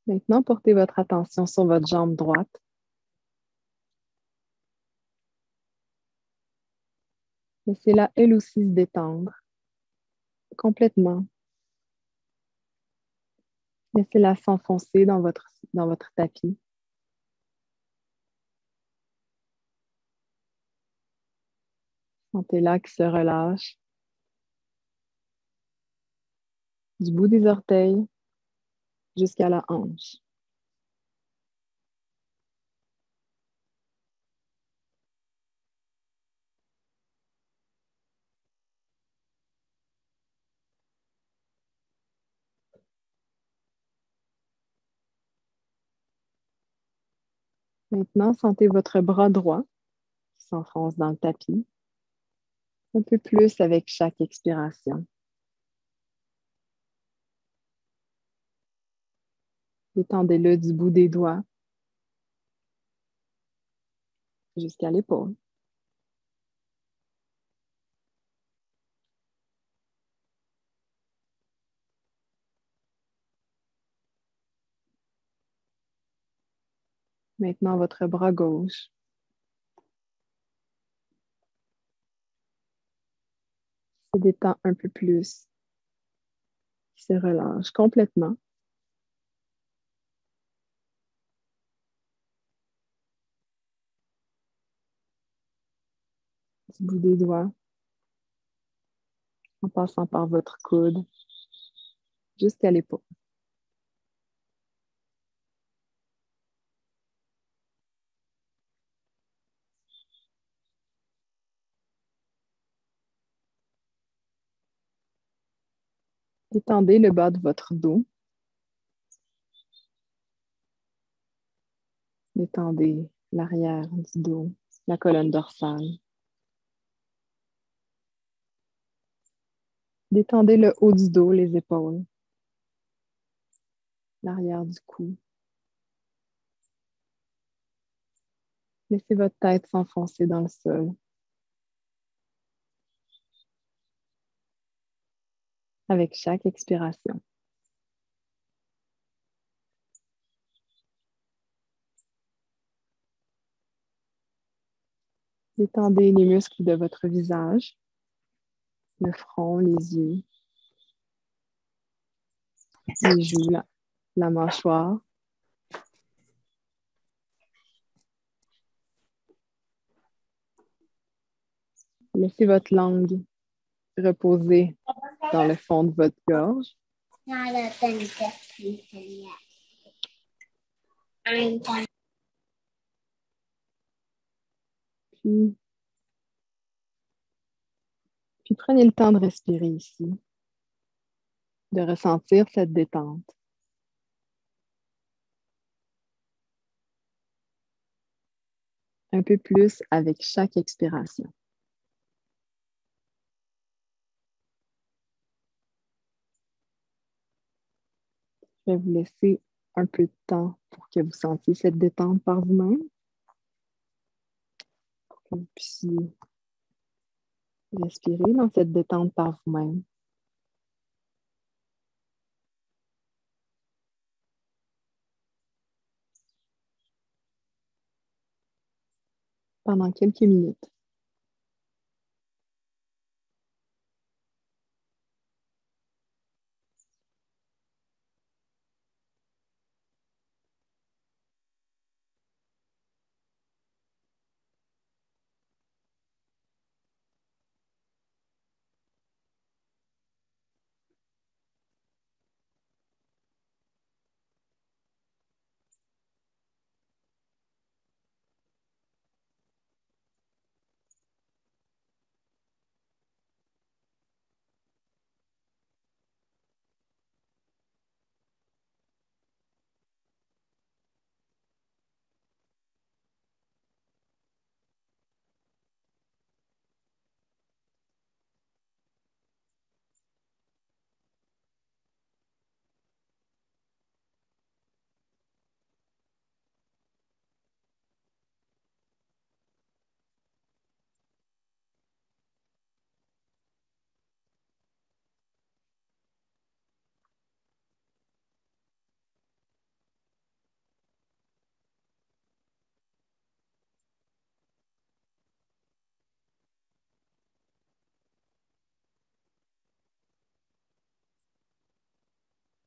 Maintenant, portez votre attention sur votre jambe droite. Laissez-la, elle aussi, se détendre complètement. Laissez-la s'enfoncer dans votre tapis. Sentez-la qui se relâche du bout des orteils jusqu'à la hanche. Maintenant, sentez votre bras droit qui s'enfonce dans le tapis. Un peu plus avec chaque expiration. Détendez-le du bout des doigts jusqu'à l'épaule. Maintenant, votre bras gauche. Se détend un peu plus. Qui se relâche complètement. Du bout des doigts. En passant par votre coude jusqu'à l'épaule. Détendez le bas de votre dos. Détendez l'arrière du dos, la colonne dorsale. Détendez le haut du dos, les épaules, l'arrière du cou. Laissez votre tête s'enfoncer dans le sol. Avec chaque expiration. Détendez les muscles de votre visage, le front, les yeux, les joues, la mâchoire. Laissez votre langue reposer dans le fond de votre gorge. Puis prenez le temps de respirer ici, de ressentir cette détente. Un peu plus avec chaque expiration. Je vais vous laisser un peu de temps pour que vous sentiez cette détente par vous-même. Pour que vous puissiez respirer dans cette détente par vous-même. Pendant quelques minutes.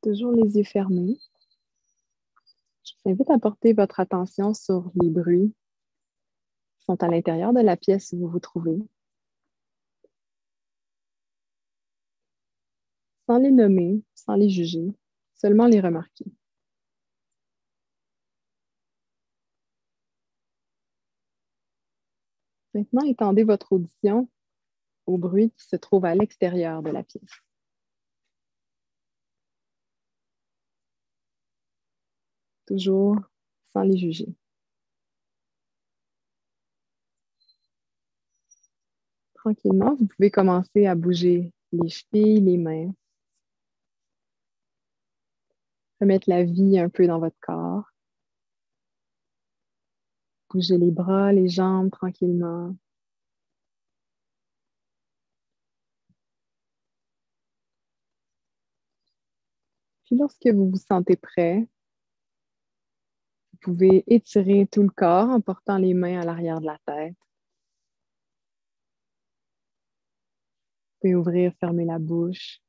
Toujours les yeux fermés. Je vous invite à porter votre attention sur les bruits qui sont à l'intérieur de la pièce où vous vous trouvez. Sans les nommer, sans les juger, seulement les remarquer. Maintenant, étendez votre audition aux bruits qui se trouvent à l'extérieur de la pièce. Toujours sans les juger. Tranquillement, vous pouvez commencer à bouger les chevilles, les mains. Remettre la vie un peu dans votre corps. Bougez les bras, les jambes tranquillement. Puis lorsque vous vous sentez prêt, vous pouvez étirer tout le corps en portant les mains à l'arrière de la tête. Vous pouvez ouvrir, fermer la bouche.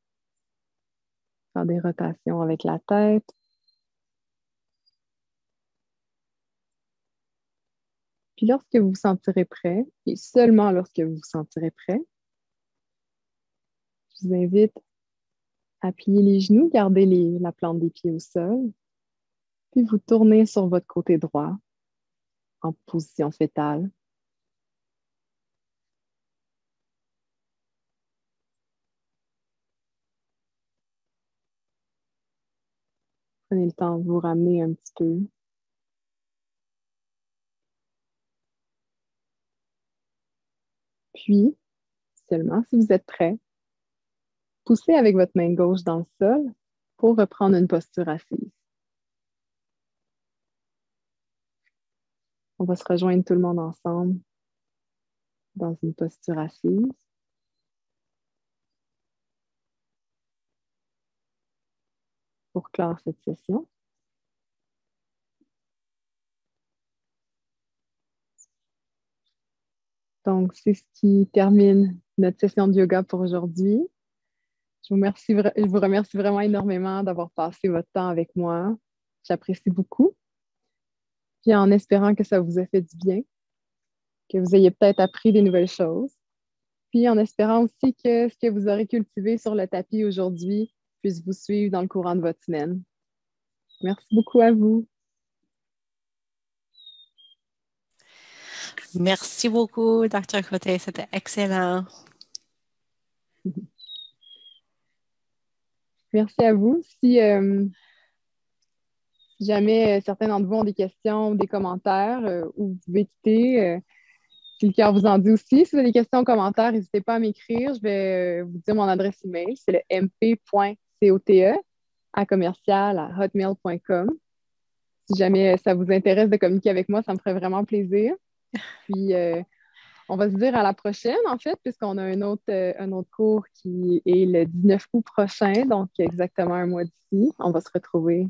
Faire des rotations avec la tête. Puis lorsque vous vous sentirez prêt, et seulement lorsque vous vous sentirez prêt, je vous invite à plier les genoux, garder la plante des pieds au sol, puis vous tournez sur votre côté droit en position fétale. Prenez le temps de vous ramener un petit peu. Puis, seulement si vous êtes prêt, poussez avec votre main gauche dans le sol pour reprendre une posture assise. On va se rejoindre tout le monde ensemble dans une posture assise. Pour clore cette session. Donc, c'est ce qui termine notre session de yoga pour aujourd'hui. Je vous remercie vraiment énormément d'avoir passé votre temps avec moi. J'apprécie beaucoup. Puis en espérant que ça vous a fait du bien, que vous ayez peut-être appris des nouvelles choses. Puis en espérant aussi que ce que vous aurez cultivé sur le tapis aujourd'hui puisse vous suivre dans le courant de votre semaine. Merci beaucoup à vous. Merci beaucoup, Dr. Côté. C'était excellent. Merci à vous. Si jamais certains d'entre vous ont des questions ou des commentaires, ou vous pouvez quitter, si le cœur vous en dit aussi. Si vous avez des questions ou commentaires, n'hésitez pas à m'écrire. Je vais vous dire mon adresse email. C'est le mp.cote@hotmail.com. Si jamais ça vous intéresse de communiquer avec moi, ça me ferait vraiment plaisir. Puis, on va se dire à la prochaine, en fait, puisqu'on a un autre cours qui est le 19 août prochain, donc exactement un mois d'ici. On va se retrouver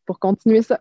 pour continuer ça.